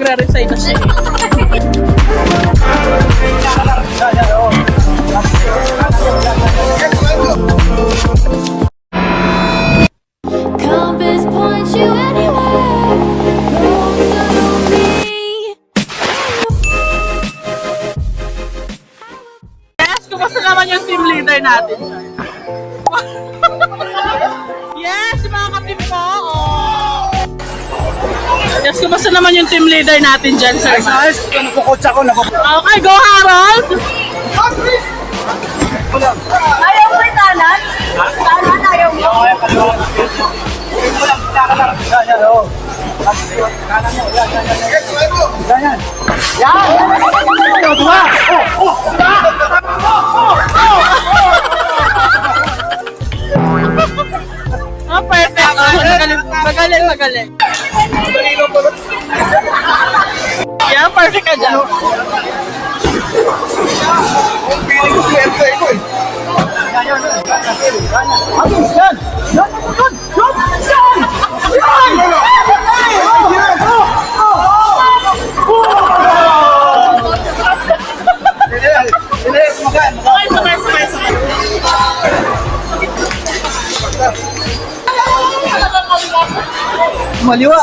magre-resign na siya. Compass points you anywhere. Closer to me. Yes, kumusta naman yung team leader natin? Yes, mga ka-team ko. Oh. Yes, kumusta naman yung team leader natin dyan, sir? Ayos, napukot ako. Okay, go Harold! Ayaw mo itanan? Tanan ayaw mo? Ah, perfect. Magaling. Yeah, perfect ka dyan. Maliwa.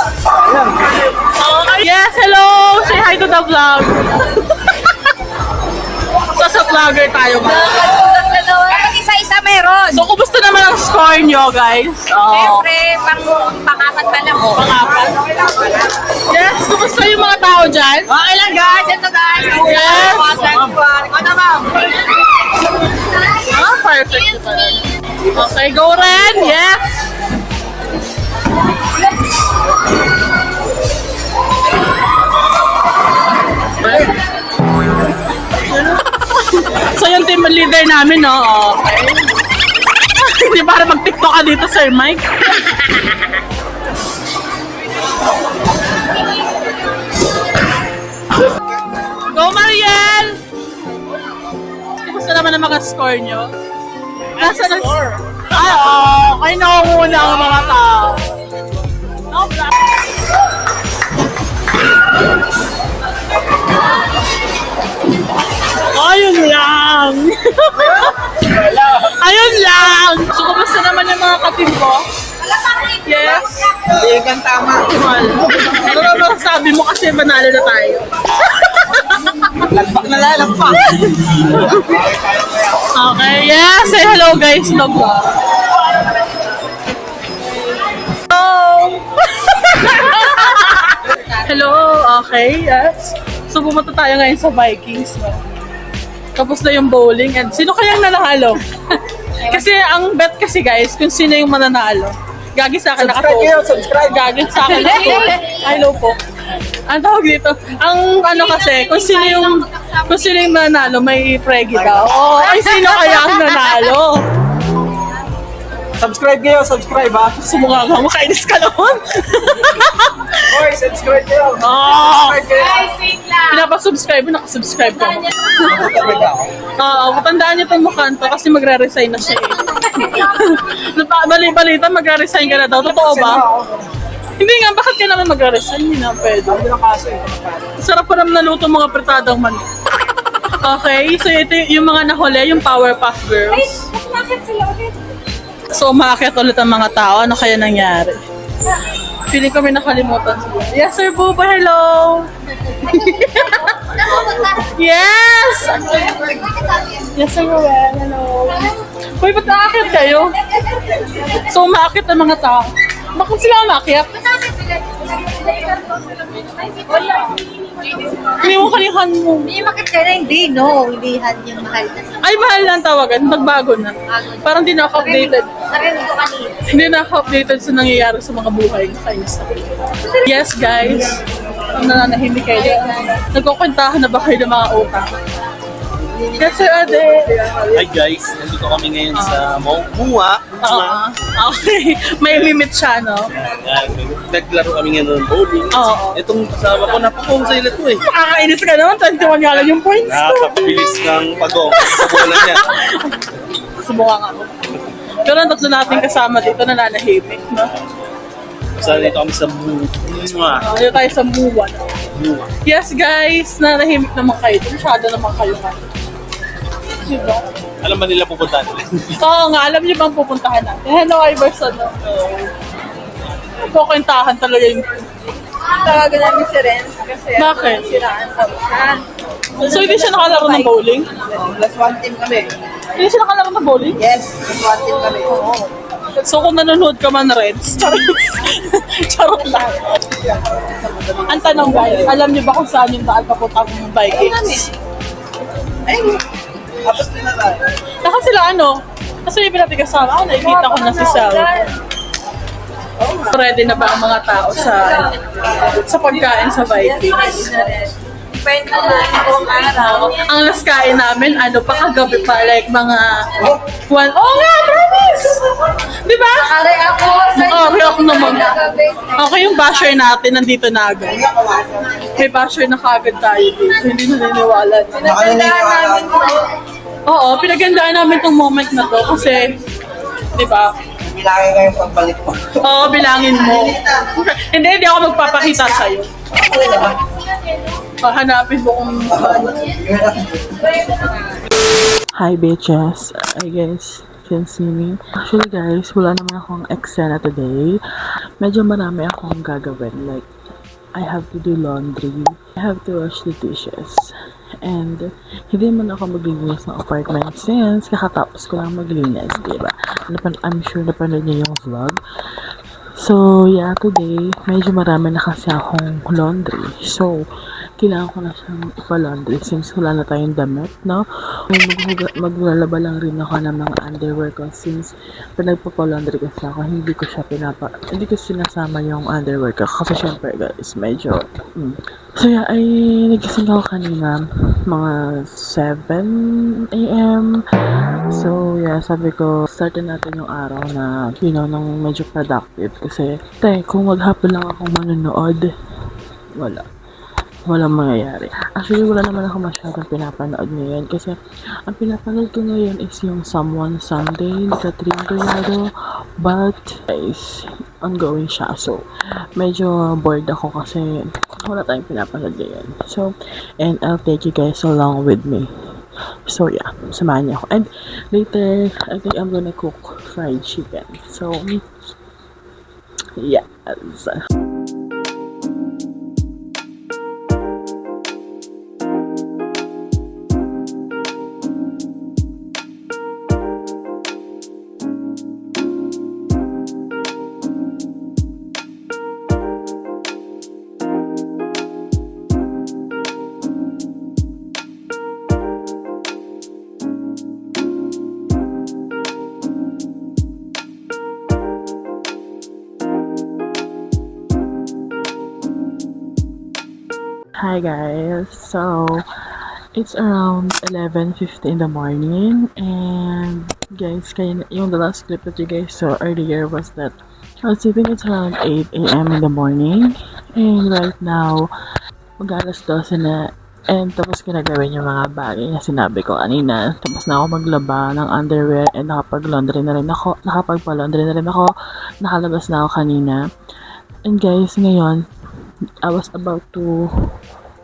Yes, hello! Say hi to the vlog. Sa vlogger tayo ba? Isa-isa meron. So, kumusta naman ang score nyo, guys? Siyempre, pang-apat pa lang. Pang-apat. Yes, kumusta yung mga tao dyan? Okay lang guys, ito guys. Yes. Ikaw na ma'am. Ah, perfect. Okay, go Ren! Yes! So yung team leader namin, no? Okay. Hindi para mag-tiktok ka dito, Sir Mike. Go, Mariel! Kumusta naman ang mga score nyo? Nasa na score? Ay, okay na muna ang mga tao. No problem. Ayun lang! Ayun lang! So, kumusta naman yung mga ka-team ko? Yes? Hindi kang tama. Ano na sabi mo kasi manalo na tayo? Lagpak na lalagpak. Okay, yeah. Say hello guys. No vlog. Hello. Okay, yes. So pumunta tayo ngayon sa Vikings. No? Tapos na yung bowling. And sino kayang nanalo? Kasi ang bet kasi guys, kung sino yung mananalo. Gagi sa akin Subscribe kayo, subscribe. Gagi sa akin hello po. Ang tawag dito, ang ano kasi, kung sino yung mananalo, may pregi daw. Oh, ay sino kaya ang nanalo? Subscribe kayo, subscribe ha. Sumukha ka, makainis ka naman. Hoy, subscribe kayo. Oh, Subscribe kayo. pinapasubscribe, nakasubscribe ka. Talaga. Oo, matandaan niyo itong mukha to kasi magre-resign na siya eh. Bali-balita, magre-resign ka na daw. Totoo ba? Hindi nga, bakit ka naman magre-resign? Hindi na pwede. Ano lang kaso eh. Sarap pa naman naluto mga pritadang manok. Okay, so ito yung mga nahuli, yung Powerpuff Girls. Bakit sila ulit? So, umakyat ulit ang mga tao. Ano kaya nangyari? Feeling ko may nakalimutan sila. Yes, Sir Buba, hello! Yes! Yes, Sir Ruel, hello! Uy, ba't naakyat kayo? So, umakyat ang mga tao. Bakit sila umakyat? Hindi mo kanihan mo. Hindi makit ka na, hindi no. Hindi yung mahal na. Ay, mahal na ang tawagan. Nagbago na. Parang di na ako updated. Narinig ko kanina. Hindi na ako updated sa nangyayari sa mga buhay. Kainis na. Yes, guys. Ang nananahimik kayo. Nagkukwentahan na ba kayo ng mga utang? Yes, Sir Ade. Hi guys, nandito kami ngayon sa Mua. Oo. Okay. May limit siya, no? Naglaro kami ngayon ng bowling. Oo. Itong kasama ko, napakahusay na ito eh. Makakainis ka naman. 21 nga lang yung points ko. Nakakabilis ng pag-o sa bola niya. Subukan nga ako. Pero ang tatlo natin kasama dito nananahimik, no? Basta dito kami sa Mua. Dito tayo sa Mua. Mua. Yes guys, nanahimik naman kayo. Masyado naman kayo nga. Diba? Alam ba nila pupuntahan nila? Oo nga, alam niyo bang pupuntahan natin? Hello, Iverson. Kukwentahan talaga yung... Tawagan namin si Renz kasi Bakit? siraan sa siya. So, hindi siya nakalaro ng bowling? Plus one team kami. Hindi siya nakalaro ng bowling? Yes, plus one team kami. So, kung nanonood ka man, Reds, charot. Charot lang. Ang tanong guys, alam niyo ba kung saan yung daan papuntang Vikings? Ayun. Tapos na tayo. Naka sila kasi may pinatigasama ako, nakikita ko na si Sal. Ready na ba ang mga tao sa pagkain sa Vikings? Pwede na buong araw. Ang last kain namin, pakagabi pa, like mga nga, promise! Di ba? Aray ako. React naman. Okay, yung basher natin, nandito na agad. May basher na kagad tayo dito. Hindi naniniwala. Pinagandaan namin ko. Oo, pinagandaan namin tong moment na to kasi, di ba? Bilangin nga yung pagbalik mo. Oo, bilangin mo. Hindi ako magpapakita sa'yo. Hanapin mo kung Hi bitches, I guess you can see me. Actually guys, wala naman akong eksena today. Medyo marami akong gagawin. Like, I have to do laundry. I have to wash the dishes. And hindi man ako maglilinis ng apartment since kakatapos ko lang maglinis, diba? I'm sure napanood niyo yung vlog. So, yeah, today, medyo marami na kasi akong laundry. So, kailangan ko na siyang ipa-laundry since wala na tayong damit, no? Maglalaba lang rin ako ng mga underwear ko since pinagpapa-laundry kasi ako, hindi ko sinasama yung underwear ko kasi syempre guys, medyo So yeah, ay nagising ako kanina mga 7 a.m. So yeah, sabi ko startin natin yung araw na nang medyo productive kasi kung maghapon lang akong manonood, walang mangyayari. Actually, wala naman ako masyadong pinapanood ngayon kasi ang pinapanood ko ngayon is yung Someone Sunday ni Catherine Collado, but guys, ongoing siya. So, medyo bored ako kasi wala tayong pinapanood ngayon. So, and I'll take you guys along with me. So, yeah, samahan niyo ako. And later, I think I'm gonna cook fried chicken. So, yes. Hi guys, so it's around 11:50 in the morning, and guys, yung the last clip that you guys saw earlier was that I was sleeping at around 8 a.m. in the morning, and right now mag-alas 12 na, and tapos ko na gawin yung mga bagay na sinabi ko kanina. Tapos na ako maglaba ng underwear, and nakapag-pa-laundry na rin ako, nakalabas na ako kanina. And guys, ngayon I was about to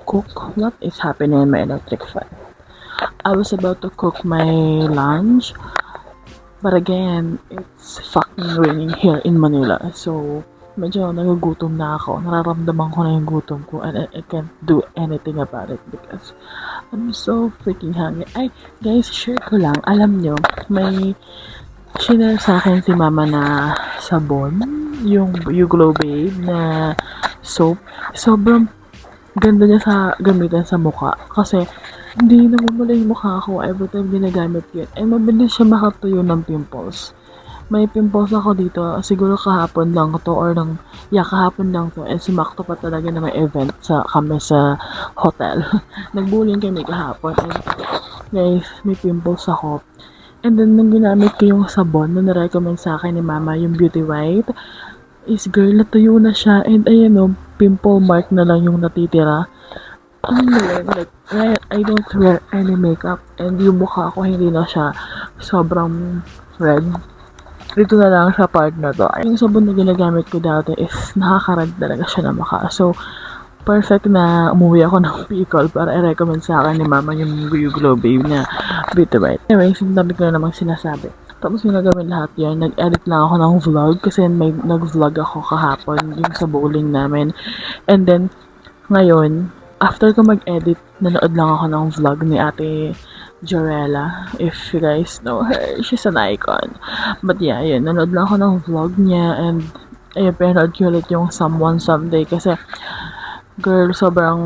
cook. What is happening in my electric fan? I was about to cook my lunch, but again, it's fucking raining here in Manila. So, medyo nagugutom na ako. Nararamdaman ko na yung gutom ko, and I can't do anything about it because I'm so freaking hungry. Ay, guys, share ko lang. Alam nyo, may shinare sa akin si mama na sabon, yung Glow Babe na soap. Sobrang ganda niya sa gamitan sa mukha kasi hindi namumula yung mukha ko every time ginagamit yun. And mabilis siya makatuyo ng pimples. May pimples ako dito, siguro kahapon lang to kahapon lang to. And sumakto pa talaga na may event kami sa hotel. Nag-bowling kami kahapon. And guys, may pimples ako. And then, nung ginamit ko yung sabon na na-recommend sa akin ni mama, yung Beauty White, is girl, natuyo na siya. And ayan pimple mark na lang yung natitira. Ang galing. Like, I don't wear any makeup. And yung mukha ko, hindi na siya sobrang red. Dito na lang sa part na to. Yung sabon na ginagamit ko dati is nakaka-red talaga siya na mukha. So, perfect na umuwi ako ng Bicol para i-recommend sa akin ni mama yung Glow Babe na Bitterite. Anyway, sinabi ko na namang sinasabi. Tapos yung nagawin lahat yan, nag-edit lang ako ng vlog kasi may nag-vlog ako kahapon yung sa bowling namin. And then, ngayon, after ko mag-edit, nanood lang ako ng vlog ni Ate Jorella. If you guys know her, she's an icon. But yeah, yun, nanood lang ako ng vlog niya and ayun, pinanood ko ulit yung Someone Someday kasi girl, sobrang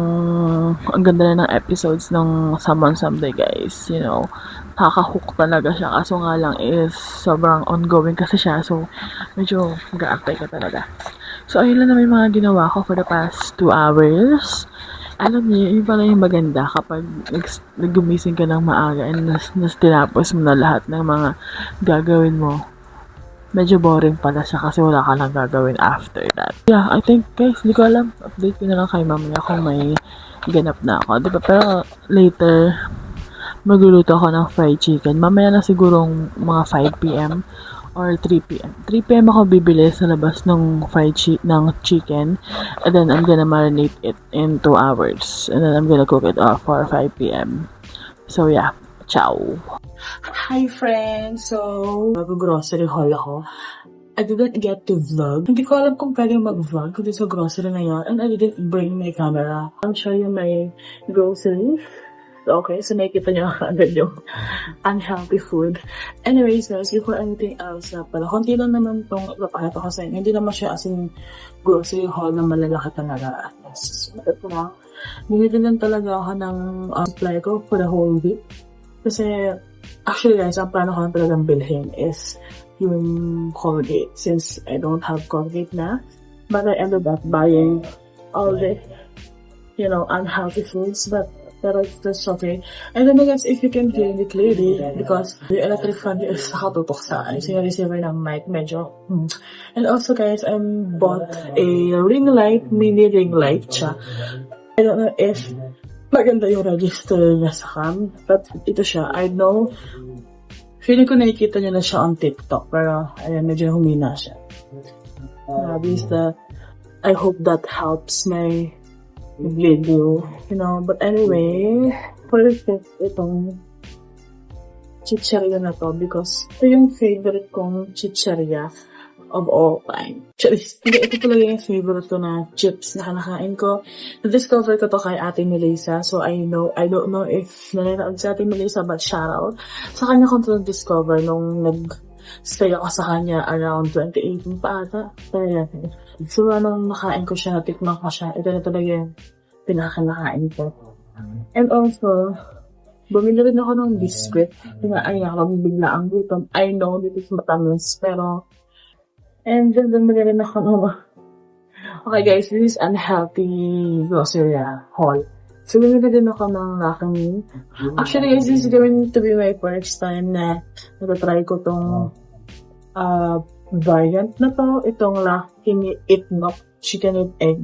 ang ganda na ng episodes ng Someone Someday, guys. You know, nakaka-hook talaga siya. Kaso nga lang is sobrang ongoing kasi siya. So, medyo mag-a-apply ka talaga. So, ayun lang naman yung mga ginawa ko for the past 2 hours. Alam niyo, yun pala yung maganda kapag nag-gumising ka ng maaga and nas tinapos mo na lahat ng mga gagawin mo. Medyo boring pala siya kasi wala ka lang gagawin after that. Yeah, I think guys, hindi ko alam. Update ko na lang kay mamaya kung may ganap na ako. Diba? Pero later, magluluto ako ng fried chicken. Mamaya na sigurong mga 5 p.m. or 3 p.m. 3 p.m. ako bibili sa labas ng ng chicken. And then, I'm gonna marinate it in 2 hours. And then, I'm gonna cook it for 5 p.m. So, yeah. Ciao! Hi, friends! So, mag-grocery haul ako. I didn't get to vlog. Hindi ko alam kung pwede mag-vlog kundi sa grocery na yun. And I didn't bring my camera. I'll show you my groceries. Okay, so nakikita niyo agad yung unhealthy food. Anyways, guys, before anything else pala, konti lang naman itong ipapakita ko sa inyo. Hindi naman siya as in grocery haul na malalaki talaga. Ito na. Binili lang talaga ako ng supply ko for the whole week. Kasi, actually guys, ang plano ko lang talagang bilhin is yung Colgate. Since I don't have Colgate na, but I ended up buying all the, you know, unhealthy foods. Pero that's okay. I don't know guys if you can hear me clearly because the electric fan is nakatutok sa akin. So yung receiver ng mic medyo. And also guys, I bought a ring light, mini ring light siya. I don't know if maganda yung register niya sa cam. But ito siya. I know, feeling ko nakikita niyo na siya on TikTok. Pero, ayan, medyo humina siya. I hope that helps my video. You know, but anyway, perfect itong chicheria na to because ito yung favorite kong chicheria of all time. Ito talaga yung favorite ko na chips na kinakain ko. Na-discover ko to kay Ate Melissa. So, I don't know if nanonood si Ate Melissa, but shout out. Sa kanya ko ito na-discover nung nag-stay ako sa kanya around 2018 pa ata. So, nung nakain ko siya, natikman ko siya, ito na talaga yung pinakanakain ko. And also, bumili rin ako ng biscuit. Ay, nakakabigla ang gutom. I know, this is matamis, pero and then, bumili rin ako ng okay guys, this is unhealthy grocery haul. So, bumili din ako ng Lakme. Actually guys, this is going to be my first time na natatry ko tong variant na to. Itong Lakme Itnok Chicken with Egg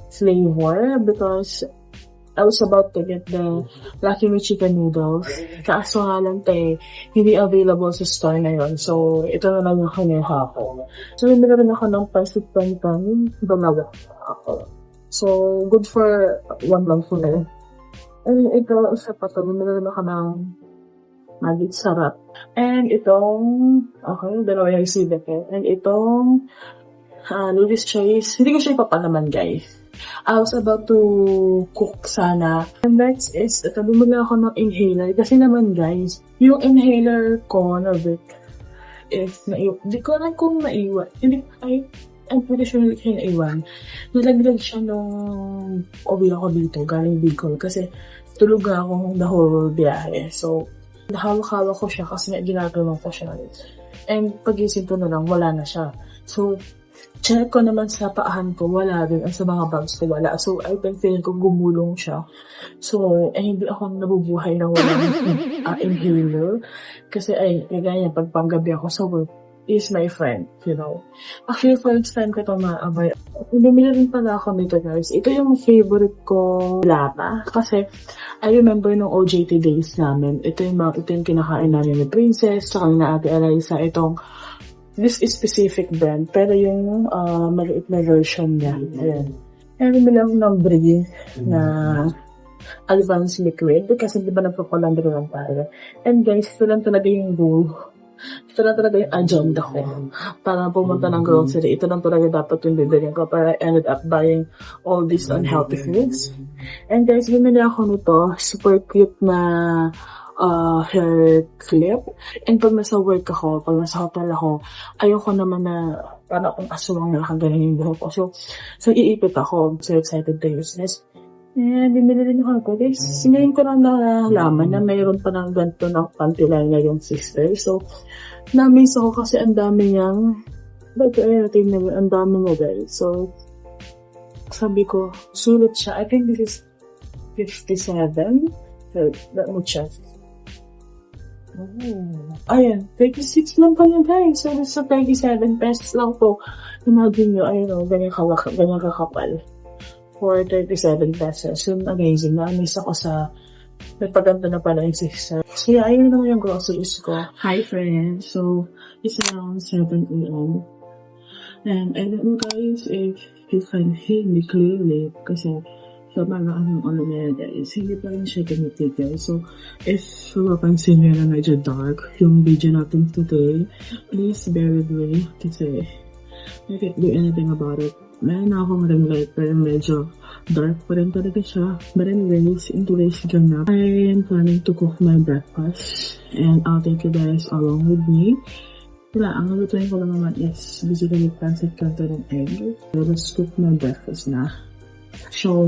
flavor because I was about to get the Lakme chicken noodles. Kaso nga lang hindi available sa store na yun. So, ito na lang yung kinuha ko. So, bumili rin ako ng pancit canton. Bamaga ako. So, good for 1 month na. And ito, isa pa to. Bumili rin ako ng Magit Sarap. And itong, okay, dalawa yung silip eh. And itong Louis Choice. Hindi ko siya ipapalaman, guys. I was about to cook sana. And next is, ito, bumili ako ng inhaler. Kasi naman guys, yung inhaler ko na Vic is naiwan. Hindi ko alam kung naiwan. I'm pretty sure hindi ko naiwan. Nilaglag siya nung uwi ako dito, galing Bicol. Kasi tulog ako the whole biyahe. So, nahawak-hawak ko siya kasi ginagawa ko siya. And pagising ko na lang, wala na siya. So, check ko naman sa paahan ko, wala din. At sa mga bags ko, wala. So, I think feeling ko gumulong siya. So, hindi ako nabubuhay na walang inhaler. Kasi, kagaya pag panggabi ako sa work, is my friend, you know. Actually, first time ko ito na-abay. Bumili rin pala ako nito, guys. Ito yung favorite ko lata. Kasi, I remember nung OJT days namin, ito yung kinakain namin ni Princess, tsaka na Ate Eliza, itong this is specific brand, pero yung maliit na version niya. Ayan. And bumili ako ng Brie na advanced liquid kasi di ba nagpapalandro lang tayo. And guys, ito lang talaga yung goal. Ito lang talaga yung agenda ko. Para pumunta ng grocery, ito lang talaga dapat yung bibilin ko. Para I ended up buying all these unhealthy foods. And guys, bumili ako nito. Super cute na hair clip. And pag nasa work ako, pag nasa hotel ako, ayoko naman na para akong aswang na nakagaling yung buhok ko. So iipit ako. So excited to use this. And bumili rin ako. Guys, ngayon ko lang nalaman na mayroon pa ng ganito ng panty liner yung sister. So, na-miss ako kasi ang dami niyang ang dami niya guys. So, sabi ko, sulit siya. I think this is 57. So, let me check. Oh. Ayan, 36 lang pa yun guys. So, sa 37 pesos lang po. Imagine nyo, ayun o, ganyan kakapal. For 37 pesos. So, amazing. Na-miss ako sa nagpaganda na pala yung sister. So, yeah, ayun naman yung groceries ko. Hi, friends. So, it's around 7 a.m. And I don't know guys if you can hear me clearly kasi sa mga ano na guys, hindi pa rin siya gamitin guys. So, if mapansin nyo na medyo dark yung video natin today, please bear with me kasi I can't do anything about it. Meron na akong ring light pero medyo dark pa rin talaga siya. But anyways, in today's video I am planning to cook my breakfast and I'll take you guys along with me. Wala, ang lutuin ko lang naman is basically pancit canton and egg. So let's cook my breakfast na. So,